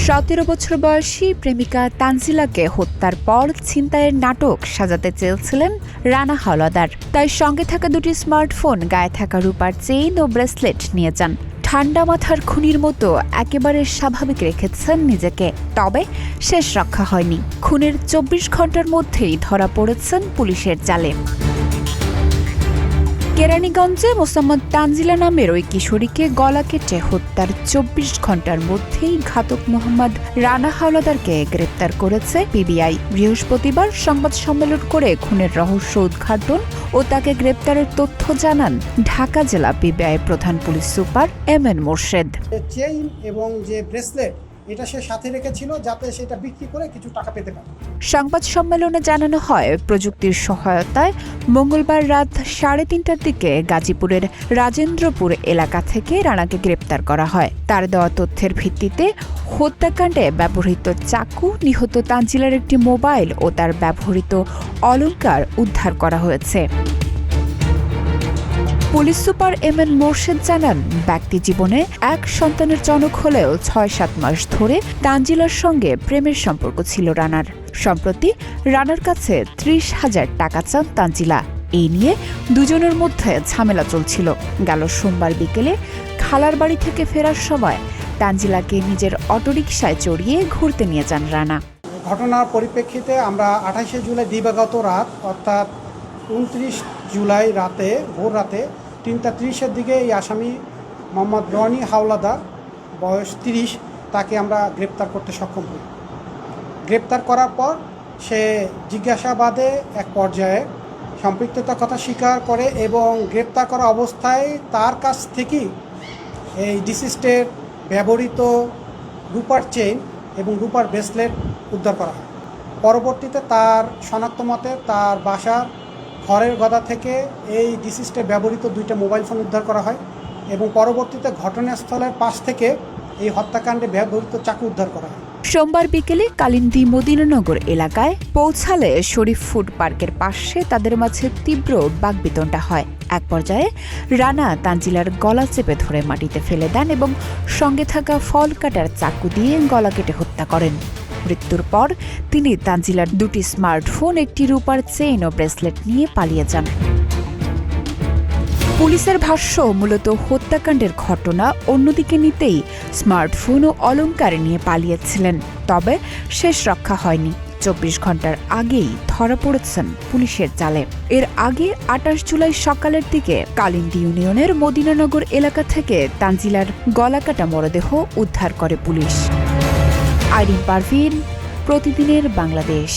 17 বছর বয়সী প্রেমিকা তানজিলাকে হত্যার পর ছিনতাইয়ের নাটক সাজাতে চেয়েছিলেন রানা হাওলাদার। তাই সঙ্গে থাকা দুটি স্মার্টফোন, গায়ে থাকা রূপার চেইন ও ব্রেসলেট নিয়ে যান। ঠান্ডা মাথার খুনির মতো একেবারে স্বাভাবিক রেখেছেন নিজেকে। তবে শেষ রক্ষা হয়নি। খুনের 24 ঘন্টার মধ্যেই ধরা পড়েছেন পুলিশের জালে। কেরানীগঞ্জে মোসাম্মদ তানজিলা নামের ওই কিশোরীকে গলা কেটে হত্যার 24 ঘন্টার মধ্যেই ঘাতক মোহাম্মদ রানা হাওলাদারকে গ্রেপ্তার করেছে পিবিআই। বৃহস্পতিবার সংবাদ সম্মেলন করে খুনের রহস্য উদ্ঘাটন ও তাকে গ্রেপ্তারের তথ্য জানান ঢাকা জেলা পিবিআই প্রধান police super MN Morshed. Chain এবং যে ব্রেসলেট এটা সে সাথে রেখেছিল যাতে সেটা বিক্রি করে কিছু টাকা পেতে পারে। সংবাদ সম্মেলনে জানানো হয়, প্রযুক্তির সহায়তায় মঙ্গলবার রাত 3:30টার দিকে গাজীপুরের রাজেন্দ্রপুর এলাকা থেকে রানাকে গ্রেপ্তার করা হয়। তার দেওয়া তথ্যের ভিত্তিতে হত্যাকাণ্ডে ব্যবহৃত চাকু, নিহত তানজিলার একটি মোবাইল ও তার ব্যবহৃত অলংকার উদ্ধার করা হয়েছে। পুলিশ সুপার এমএন মোর্শেদ জানান, ব্যক্তি জীবনে এক সন্তানের জনক হলেও 6-7 মাস ধরে তানজিলার সঙ্গে প্রেমের সম্পর্ক ছিল রানার। সম্প্রতি রানার কাছে 30,000 টাকা চান তানজিলা। এই নিয়ে দুজনের মধ্যে ঝামেলা চলছিল। গেল সোমবার বিকেলে খালার বাড়ি থেকে ফেরার সময় তানজিলাকে নিজের অটোরিকশায় চড়িয়ে ঘুরতে নিয়ে যান রানা। ঘটনার পরিপ্রেক্ষিতে আমরা 28শে জুলাই দিবাগত রাত অর্থাৎ 29 জুলাই রাতে ভোর রাতে 3:30-এর দিকে এই আসামি মোহাম্মদ রনি হাওলাদার, বয়স 30, তাকে আমরা গ্রেপ্তার করতে সক্ষম হই। গ্রেপ্তার করার পর সে জিজ্ঞাসাবাদে এক পর্যায়ে সম্পৃক্ততার কথা স্বীকার করে এবং গ্রেপ্তার করা অবস্থায় তার কাছ থেকেই এই ডিসিস্টের ব্যবহৃত রূপার চেইন এবং রূপার ব্রেসলেট উদ্ধার করা হয়। পরবর্তীতে তার শনাক্ত মতে তার বাসার ঘরের গদা থেকে এই ডিসিস্টে ব্যবহৃত 2টা মোবাইল ফোন উদ্ধার করা হয় এবং পরবর্তীতে ঘটনাস্থলের পাশ থেকে এই হত্যাকাণ্ডে ব্যবহৃত চাকু উদ্ধার করা হয়। সোমবার বিকেলে কালিন্দী মদিনানগর এলাকায় পৌঁছালে শরীফ ফুড পার্কের পাশে তাদের মাঝে তীব্র বাকবিতণ্ডা হয়। এক পর্যায়ে রানা তানজিলার গলা চেপে ধরে মাটিতে ফেলে দেন এবং সঙ্গে থাকা ফল কাটার চাকু দিয়ে গলা কেটে হত্যা করেন। মৃত্যুর পর তিনি তানজিলার 2টি স্মার্টফোন, একটি রূপার চেইন ও ব্রেসলেট নিয়ে পালিয়ে যান। পুলিশের ভাষ্য, মূলত হত্যাকাণ্ডের ঘটনা অন্যদিকে নিতেই স্মার্টফোন ও অলংকার নিয়ে পালিয়েছিলেন। তবে শেষ রক্ষা হয়নি। 24 ঘন্টার আগেই ধরা পড়েছেন পুলিশের জালে। এর আগে 28 জুলাই সকালের দিকে কালিন্দী ইউনিয়নের মদিনানগর এলাকা থেকে তানজিলার গলাকাটা মরদেহ উদ্ধার করে পুলিশ। আইরিন পারভিন, প্রতিদিনের বাংলাদেশ।